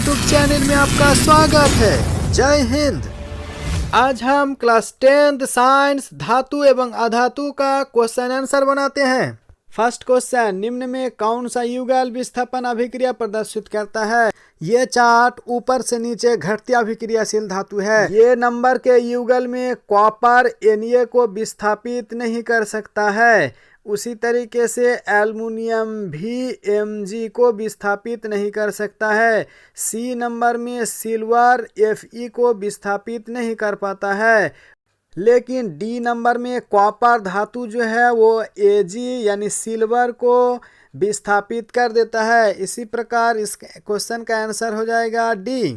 YouTube channel में आपका स्वागत है। जय हिंद। आज हम क्लास 10th साइंस धातु एवं अधातु का क्वेश्चन आंसर बनाते हैं। फर्स्ट क्वेश्चन, निम्न में कौन सा युगल विस्थापन अभिक्रिया प्रदर्शित करता है? ये चार्ट ऊपर से नीचे घटती अभिक्रियाशील धातु है। ये नंबर के युगल में कॉपर Na को विस्थापित नहीं कर सकता है। उसी तरीके से एल्युमिनियम भी Mg को विस्थापित नहीं कर सकता है। सी नंबर में सिल्वर Fe को विस्थापित नहीं कर पाता है। लेकिन डी नंबर में कॉपर धातु जो है वो Ag यानी सिल्वर को विस्थापित कर देता है। इसी प्रकार इस क्वेश्चन का आंसर हो जाएगा डी।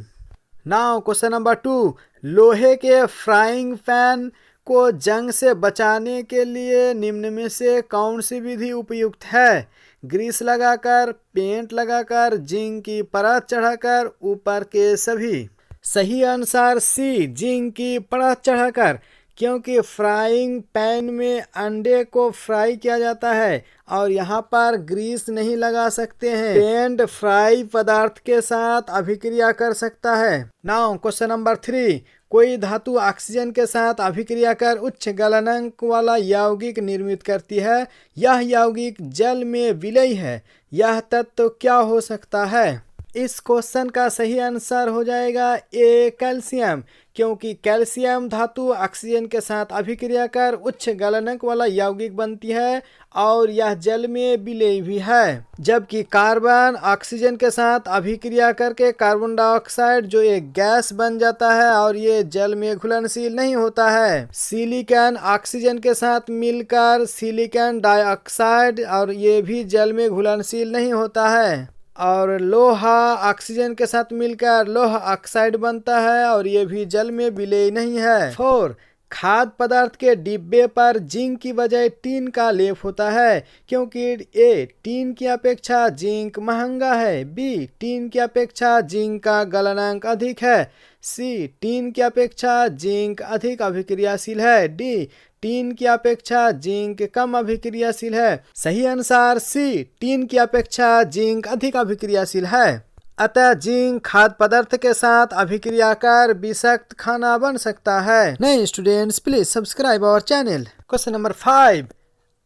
नाउ क्वेश्चन नंबर 2, लोहे के फ्राइंग पैन को जंग से बचाने के लिए निम्न में से कौन सी विधि उपयुक्त है? ग्रीस लगाकर, पेंट लगाकर, जिंक की परत चढ़ाकर, ऊपर के सभी। सही आंसर सी, जिंक की परत चढ़ाकर, क्योंकि फ्राइंग पैन में अंडे को फ्राई किया जाता है और यहाँ पर ग्रीस नहीं लगा सकते हैं। पेंट फ्राई पदार्थ के साथ अभिक्रिया कर सकता है। नाउ क्वेश्चन नंबर 3, कोई धातु ऑक्सीजन के साथ अभिक्रिया कर उच्च गलनांक वाला यौगिक निर्मित करती है। यह यौगिक जल में विलय है। यह तत्व क्या हो सकता है? इस क्वेश्चन का सही आंसर हो जाएगा ए, कैल्शियम, क्योंकि कैल्शियम धातु ऑक्सीजन के साथ अभिक्रिया कर उच्च गलनांक वाला यौगिक बनती है और यह जल में विलय भी है। जबकि कार्बन ऑक्सीजन के साथ अभिक्रिया करके कार्बन डाइऑक्साइड जो एक गैस बन जाता है और ये जल में घुलनशील नहीं होता है। सिलिकॉन ऑक्सीजन के साथ मिलकर सिलिकॉन डाइऑक्साइड और ये भी जल में घुलनशील नहीं होता है। और लोहा ऑक्सीजन के साथ मिलकर लोहा ऑक्साइड बनता है और ये भी जल में विलय नहीं है। 4, खाद्य पदार्थ के डिब्बे पर जिंक की बजाय टीन का लेप होता है, क्योंकि ए, टीन की अपेक्षा जिंक महंगा है। बी, टीन की अपेक्षा जिंक का गलनांक अधिक है। सी, टीन की अपेक्षा जिंक अधिक अभिक्रियाशील है। डी, टीन की अपेक्षा जिंक कम अभिक्रियाशील है। सही आंसर सी, टीन की अपेक्षा जिंक अधिक अभिक्रियाशील है। अतः जिंक खाद्य पदार्थ के साथ अभिक्रिया कर विषाक्त खाना बन सकता है। नए students please subscribe our channel. Question number 5,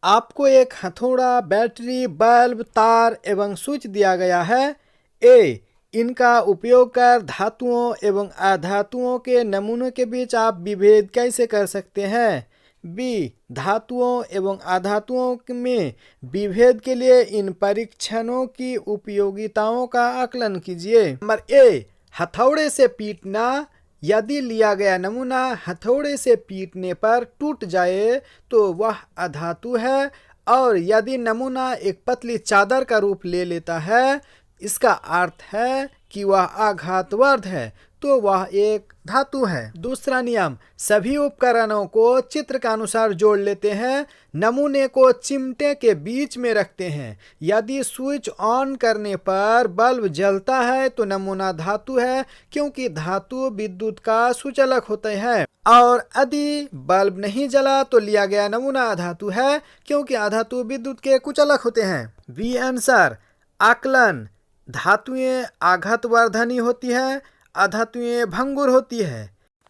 आपको एक हथौड़ा, बैटरी, बल्ब, तार एवं स्विच दिया गया है। ए, इनका उपयोग कर धातुओं एवं अधातुओं के नमूनों के बीच आप विभेद कैसे कर सकते हैं? बी, धातुओं एवं अधातुओं में विभेद के लिए इन परीक्षणों की उपयोगिताओं का आकलन कीजिए। नंबर ए, हथौड़े से पीटना। यदि लिया गया नमूना हथौड़े से पीटने पर टूट जाए तो वह अधातु है, और यदि नमूना एक पतली चादर का रूप ले लेता है, इसका अर्थ है कि वह आघातवर्ध है, तो वह एक धातु है। दूसरा नियम, सभी उपकरणों को चित्र के अनुसार जोड़ लेते हैं, नमूने को चिमटे के बीच में रखते हैं। यदि स्विच ऑन करने पर बल्ब जलता है तो नमूना धातु है, क्योंकि धातु विद्युत का सुचालक होते हैं। और यदि बल्ब नहीं जला तो लिया गया नमूना अधातु है, क्योंकि अधातु विद्युत के कुचालक होते हैं। बी आंसर, आकलन, धातुएं आघातवर्धनी होती है, अधातुएं भंगुर होती है।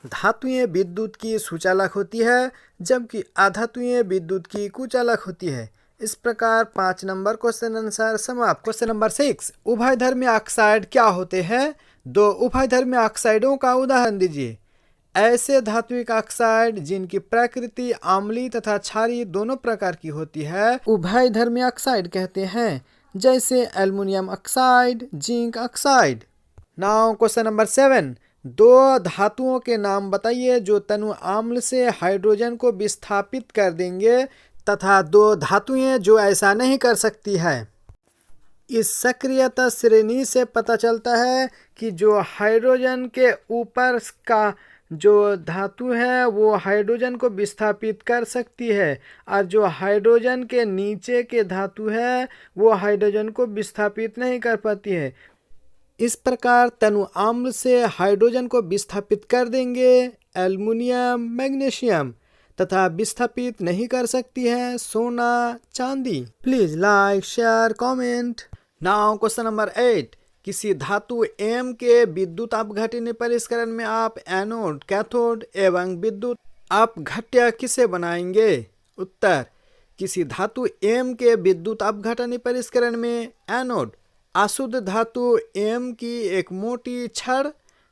धातुएं विद्युत की सुचालक होती है, जबकि अधातुएं विद्युत की कुचालक होती है। इस प्रकार 5 नंबर क्वेश्चन आंसर समाप्त। क्वेश्चन नंबर 6, उभयधर्मी ऑक्साइड क्या होते हैं? 2 उभयधर्मी ऑक्साइडों का उदाहरण दीजिए। ऐसे धात्विक ऑक्साइड जिनकी प्रकृति अम्लीय तथा क्षारीय दोनों प्रकार की होती है उभयधर्मी ऑक्साइड कहते हैं, जैसे aluminium oxide, zinc oxide. Now question number 7, 2 धातुओं के नाम बताइए जो तनु अम्ल से हाइड्रोजन को विस्थापित कर देंगे तथा 2 धातुएं जो ऐसा नहीं कर सकती है। इस सक्रियता श्रेणी से पता चलता है कि जो हाइड्रोजन के ऊपर का जो धातु है वो हाइड्रोजन को विस्थापित कर सकती है, और जो हाइड्रोजन के नीचे के धातु है वो हाइड्रोजन को विस्थापित नहीं कर पाती है। इस प्रकार तनु अम्ल से हाइड्रोजन को विस्थापित कर देंगे एल्युमिनियम, मैग्नीशियम, तथा विस्थापित नहीं कर सकती है सोना, चांदी। Please like, share, comment. Now question number 8, किसी धातु एम के विद्युत अपघटन परिष्करण में आप एनोड, कैथोड एवं विद्युत अपघट्य किसे बनाएंगे? उत्तर, किसी धातु एम के विद्युत अपघटन परिष्करण में एनोड अशुद्ध धातु एम की एक मोटी छड़,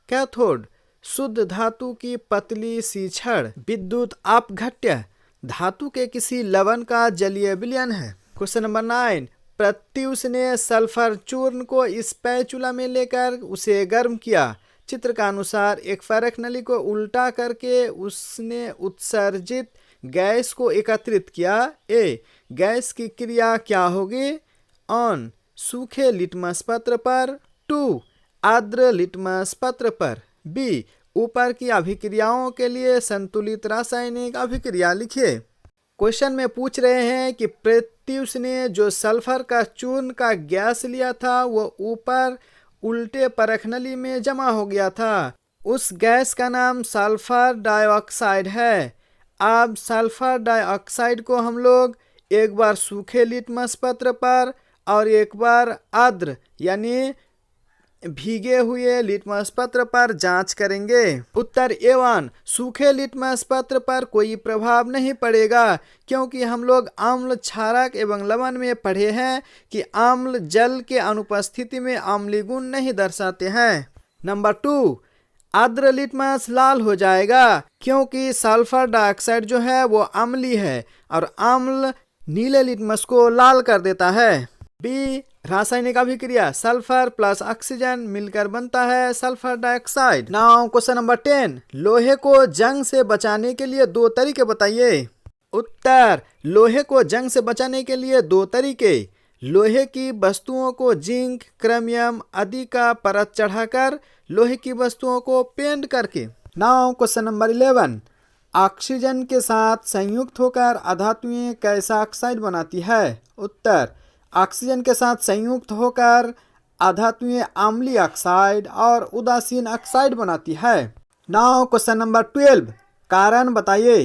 कैथोड शुद्ध धातु की पतली सी छड़। विद्युत अपघट्य धातु के किसी लवण का जलीय विलयन है। क्वेश्चन नंबर 9, प्रत्युष ने सल्फर चूर्ण को स्पैचुला में लेकर उसे गर्म किया। चित्र का अनुसार एक फरक नली को उल्टा करके उसने उत्सर्जित गैस को एकत्रित किया। ए, गैस की क्रिया क्या होगी? ऑन, सूखे लिटमस पत्र पर। 2, आर्द्र लिटमस पत्र पर। बी, ऊपर की अभिक्रियाओं के लिए संतुलित रासायनिक अभिक्रिया लिखिए। क्वेश्चन में पूछ रहे हैं कि प्रत्युष ने जो सल्फर का चूर्ण का गैस लिया था वो ऊपर उल्टे परख नली में जमा हो गया था। उस गैस का नाम सल्फर डाइऑक्साइड है। अब सल्फर डाइऑक्साइड को हम लोग एक बार सूखे लिटमस पत्र पर और एक बार आर्द्र यानी भीगे हुए लिटमस पत्र पर जांच करेंगे। उत्तर A1, सूखे लिटमस पत्र पर कोई प्रभाव नहीं पड़ेगा क्योंकि हम लोग अम्ल, क्षारक एवं लवण में पढ़े हैं कि अम्ल जल के अनुपस्थिति में अम्लीय गुण नहीं दर्शाते हैं। नंबर 2, आर्द्र लिटमस लाल हो जाएगा क्योंकि सल्फर डाइऑक्साइड जो है वो अम्लीय है और अम्ल नीले लिटमस को लाल कर देता है। बी, रासायनिक अभिक्रिया सल्फर प्लस ऑक्सीजन मिलकर बनता है sulphur dioxide. Now question number 10, लोहे को जंग से बचाने के लिए 2 तरीके बताइए। उत्तर, लोहे को जंग से बचाने के लिए 2 तरीके। लोहे की वस्तुओं को जिंक, क्रोमियम आदि का परत चढ़ाकर लोहे की वस्तुओं को पेंट करके। नाउ क्वेश्चन नंबर 11, ऑक्सीजन के साथ संयुक्त होकर अधातुएं कैसा ऑक्साइड बनाती है? उत्तर, ऑक्सीजन के साथ संयुक्त होकर अधातुएं अम्लीय ऑक्साइड और उदासीन ऑक्साइड बनाती है। नाउ क्वेश्चन नंबर 12, कारण बताइए।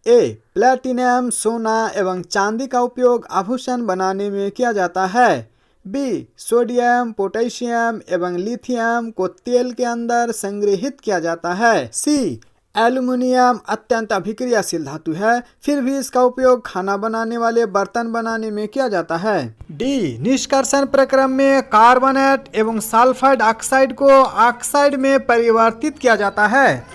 ए, प्लेटिनम, सोना एवं चांदी का उपयोग आभूषण बनाने में किया जाता है। बी, सोडियम, पोटेशियम एवं लिथियम को तेल के अंदर संग्रहित किया जाता है। सी, एल्युमिनियम अत्यंत अभिक्रियाशील धातु है फिर भी इसका उपयोग खाना बनाने वाले बर्तन बनाने में किया जाता है। डी, निष्कर्षण प्रक्रम में कार्बोनेट एवं सल्फाइड ऑक्साइड को ऑक्साइड में परिवर्तित किया जाता है।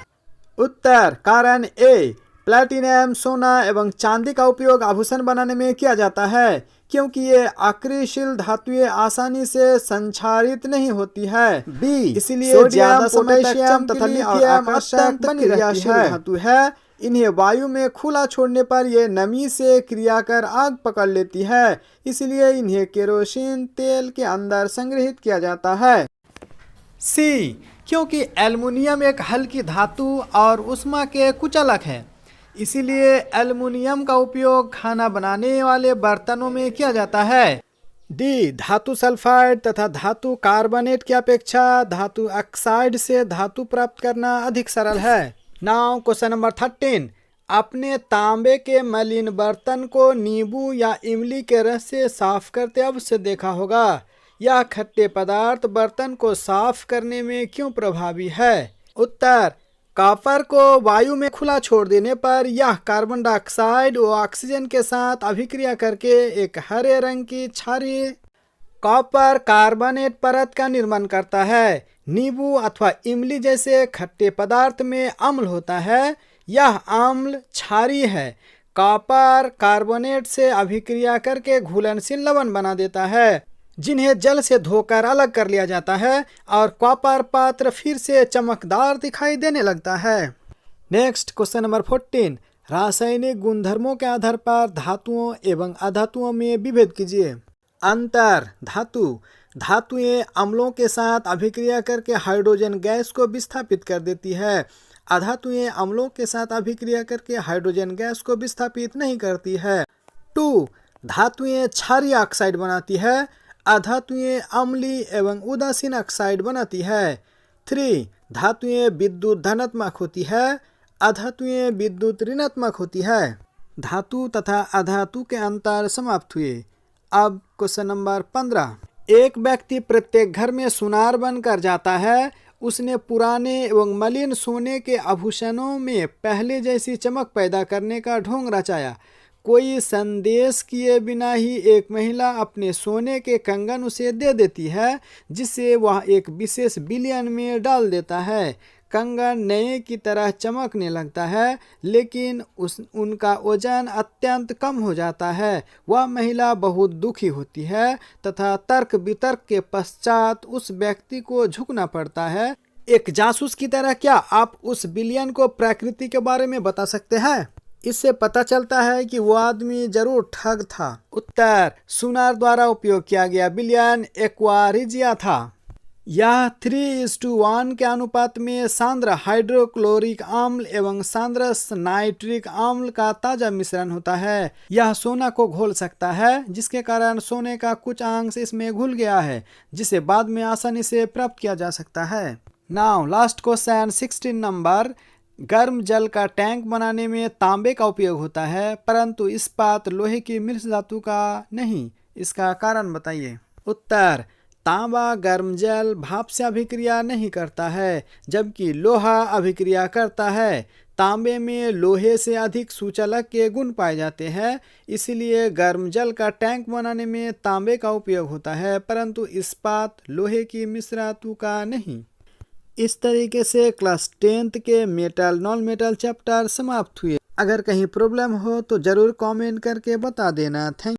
उत्तर, कारण ए, प्लैटिनम, सोना एवं चांदी का उपयोग आभूषण बनाने में किया जाता है क्योंकि ये आक्रियशील धातुएं आसानी से संक्षारित नहीं होती है। बी, इसलिए सोडियम, पोटेशियम तथा लिथियम अत्यंत क्रियाशील धातु है। इन्हें वायु में खुला छोड़ने पर ये नमी से क्रिया कर आग पकड़ लेती है, इसलिए इन्हें केरोसिन तेल के अंदर संग्रहित किया जाता है। सी, क्योंकि एल्युमिनियम एक हल्की धातु और ऊष्मा के कुचालक है, इसीलिए एल्युमिनियम का उपयोग खाना बनाने वाले बर्तनों में किया जाता है। डी, धातु सल्फाइड तथा धातु कार्बोनेट की अपेक्षा धातु ऑक्साइड से धातु प्राप्त करना अधिक सरल है। नाउ क्वेश्चन नंबर 13, अपने तांबे के मलिन बर्तन को नींबू या इमली के रस से साफ करते अवश्य देखा होगा। यह खट्टे पदार्थ बर्तन को साफ करने में क्यों प्रभावी है? उत्तर, कॉपर को वायु में खुला छोड़ देने पर यह कार्बन डाइऑक्साइड व ऑक्सीजन के साथ अभिक्रिया करके एक हरे रंग की क्षारीय कॉपर कार्बोनेट परत का निर्माण करता है। नींबू अथवा इमली जैसे खट्टे पदार्थ में अम्ल होता है, यह अम्ल क्षारीय है। कॉपर कार्बोनेट से अभिक्रिया करके घुलनशील लवण बना देता है जिन्हें जल से धोकर अलग कर लिया जाता है और कॉपर पात्र फिर से चमकदार दिखाई देने लगता है। नेक्स्ट क्वेश्चन नंबर 14, रासायनिक गुणधर्मों के आधार पर धातुओं एवं अधातुओं में विभेद कीजिए। अंतर, धातुएं अम्लों के साथ अभिक्रिया करके हाइड्रोजन गैस को विस्थापित कर देती है। अधातुएं अम्लों के साथ अभिक्रिया करके हाइड्रोजन गैस को विस्थापित नहीं करती है। 2, धातुएं क्षारीय ऑक्साइड बनाती है, अधातुएं अम्लीय एवं उदासीन ऑक्साइड बनाती है। 3, धातुएं विद्युत धनात्मक होती है, अधातुएं विद्युत ऋणात्मक होती है। धातु तथा अधातु के अंतर समाप्त हुए। अब क्वेश्चन नंबर 15, एक व्यक्ति प्रत्येक घर में सुनार बनकर जाता है। उसने पुराने एवं मलिन सोने के आभूषणों में पहले जैसी चमक पैदा करने का ढोंग रचाया। कोई संदेश किए बिना ही एक महिला अपने सोने के कंगन उसे दे देती है, जिसे वह एक विशेष बिलियन में डाल देता है। कंगन नए की तरह चमकने लगता है, लेकिन उनका वजन अत्यंत कम हो जाता है। वह महिला बहुत दुखी होती है तथा तर्क वितर्क के पश्चात उस व्यक्ति को झुकना पड़ता है। एक जासूस की तरह क्या आप उस बिलियन को प्रकृति के बारे में बता सकते हैं? इससे पता चलता है कि वो आदमी जरूर ठग था। उत्तर, सुनार द्वारा उपयोग किया गया बिलियन एक्वारिजिया था। यह 3:1 के अनुपात में सांद्र हाइड्रोक्लोरिक अम्ल एवं सांद्र नाइट्रिक अम्ल का ताजा मिश्रण होता है। यह सोना को घोल सकता है, जिसके कारण सोने का कुछ अंश इसमें घुल गया है, जिसे बाद में आसानी से प्राप्त किया जा सकता है। Now last question 16 number. गर्म जल का टैंक बनाने में तांबे का उपयोग होता है, परंतु इस्पात लोहे की मिश्र धातु का नहीं। इसका कारण बताइए। उत्तर, तांबा गर्म जल भाप से अभिक्रिया नहीं करता है, जबकि लोहा अभिक्रिया करता है। तांबे में लोहे से अधिक सुचालक के गुण पाए जाते हैं, इसलिए गर्म जल का टैंक बनाने में तांबे का उपयोग होता है, परंतु इस्पात लोहे की मिश्र धातु का नहीं। इस तरीके से क्लास 10th के मेटल नॉन मेटल चैप्टर समाप्त हुए। अगर कहीं प्रॉब्लम हो तो ज़रूर कमेंट करके बता देना। थैंक